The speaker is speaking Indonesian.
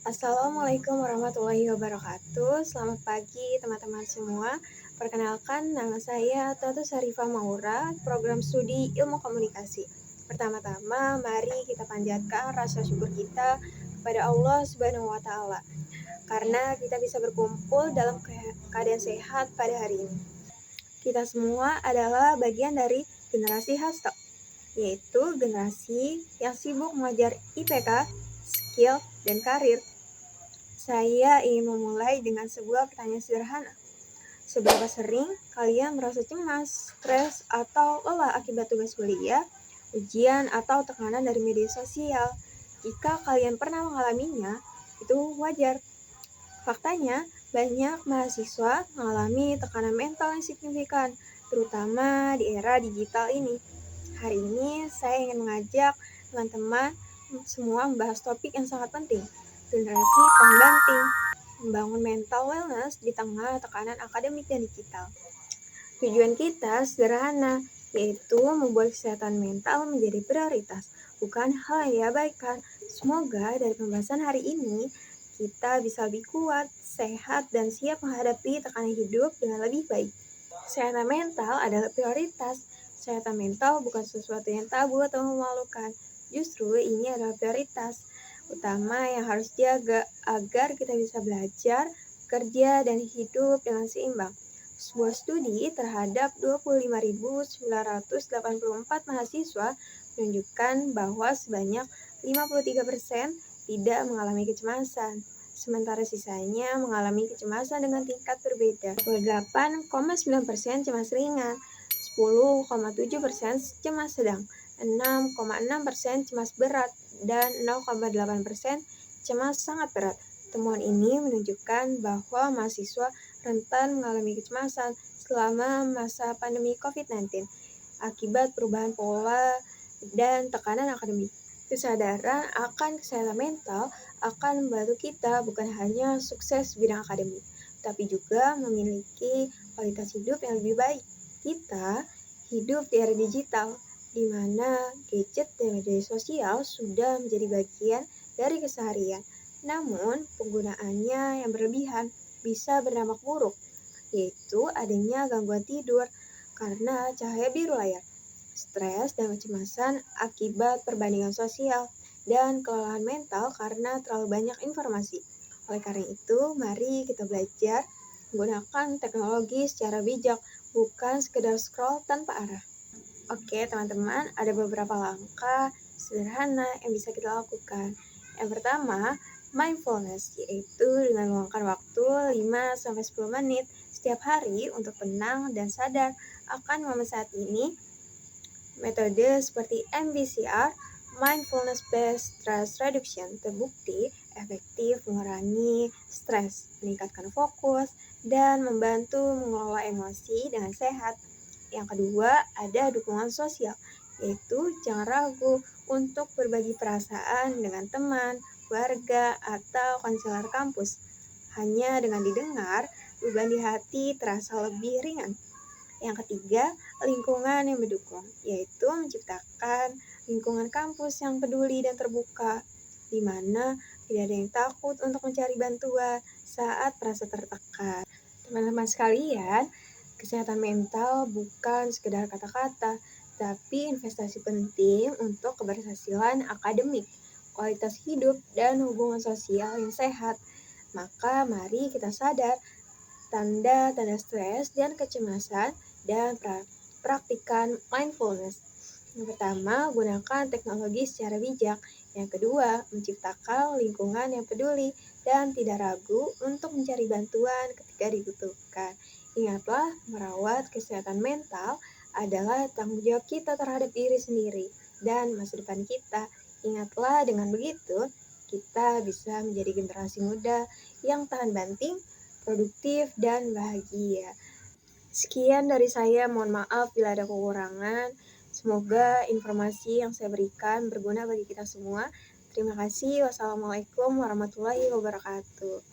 Assalamualaikum warahmatullahi wabarakatuh. Selamat pagi teman-teman semua. Perkenalkan, nama saya Tatu Sarifah Maura, program studi Ilmu Komunikasi. Pertama-tama, mari kita panjatkan rasa syukur kita kepada Allah Subhanahu wa Ta'ala, karena kita bisa berkumpul dalam keadaan sehat pada hari ini. Kita semua adalah bagian dari generasi hashtag, yaitu generasi yang sibuk mengajar IPK, skill, dan karir. Saya ingin memulai dengan sebuah pertanyaan sederhana. Seberapa sering kalian merasa cemas, stres, atau lelah akibat tugas kuliah, ujian, atau tekanan dari media sosial? Jika kalian pernah mengalaminya, itu wajar. Faktanya, banyak mahasiswa mengalami tekanan mental yang signifikan, terutama di era digital ini. Hari ini saya ingin mengajak teman-teman semua membahas topik yang sangat penting, generasi pembanting, membangun mental wellness di tengah tekanan akademik dan digital. Tujuan kita sederhana, yaitu membuat kesehatan mental menjadi prioritas, bukan hal yang diabaikan. Semoga dari pembahasan hari ini, kita bisa lebih kuat, sehat, dan siap menghadapi tekanan hidup dengan lebih baik. Kesehatan mental adalah prioritas. Kesehatan mental bukan sesuatu yang tabu atau memalukan. Justru ini adalah prioritas utama yang harus dijaga agar kita bisa belajar, kerja, dan hidup dengan seimbang. Sebuah studi terhadap 25.984 mahasiswa menunjukkan bahwa sebanyak 53% tidak mengalami kecemasan, sementara sisanya mengalami kecemasan dengan tingkat berbeda. 28,9% cemas ringan, 10,7% cemas sedang, 6,6% cemas berat, dan 0,8% cemas sangat berat. Temuan ini menunjukkan bahwa mahasiswa rentan mengalami kecemasan selama masa pandemi COVID-19 akibat perubahan pola dan tekanan akademik. Kesadaran akan kesehatan mental akan membantu kita bukan hanya sukses di bidang akademik, tapi juga memiliki kualitas hidup yang lebih baik. Kita hidup di era digital, di mana gadget dan media sosial sudah menjadi bagian dari keseharian. Namun, penggunaannya yang berlebihan bisa berdampak buruk, yaitu adanya gangguan tidur karena cahaya biru layar, stres dan kecemasan akibat perbandingan sosial, dan kelelahan mental karena terlalu banyak informasi. Oleh karena itu, mari kita belajar menggunakan teknologi secara bijak, bukan sekedar scroll tanpa arah. Oke, teman-teman, ada beberapa langkah sederhana yang bisa kita lakukan. Yang pertama, mindfulness, yaitu dengan meluangkan waktu 5-10 menit setiap hari untuk tenang dan sadar akan momen saat ini. Metode seperti MBSR, Mindfulness Based Stress Reduction, terbukti efektif mengurangi stres, meningkatkan fokus, dan membantu mengelola emosi dengan sehat. Yang kedua, ada dukungan sosial, yaitu jangan ragu untuk berbagi perasaan dengan teman, keluarga, atau konselor kampus. Hanya dengan didengar, beban di hati terasa lebih ringan. Yang ketiga, lingkungan yang mendukung, yaitu menciptakan lingkungan kampus yang peduli dan terbuka, di mana tidak ada yang takut untuk mencari bantuan saat merasa tertekan. Teman-teman sekalian, kesehatan mental bukan sekedar kata-kata, tapi investasi penting untuk keberhasilan akademik, kualitas hidup, dan hubungan sosial yang sehat. Maka mari kita sadar tanda-tanda stres dan kecemasan dan praktikan mindfulness. Yang pertama, gunakan teknologi secara bijak. Yang kedua, menciptakan lingkungan yang peduli dan tidak ragu untuk mencari bantuan ketika dibutuhkan. Ingatlah, merawat kesehatan mental adalah tanggung jawab kita terhadap diri sendiri dan masa depan kita. Ingatlah, dengan begitu, kita bisa menjadi generasi muda yang tahan banting, produktif, dan bahagia. Sekian dari saya, mohon maaf bila ada kekurangan. Semoga informasi yang saya berikan berguna bagi kita semua. Terima kasih. Wassalamualaikum warahmatullahi wabarakatuh.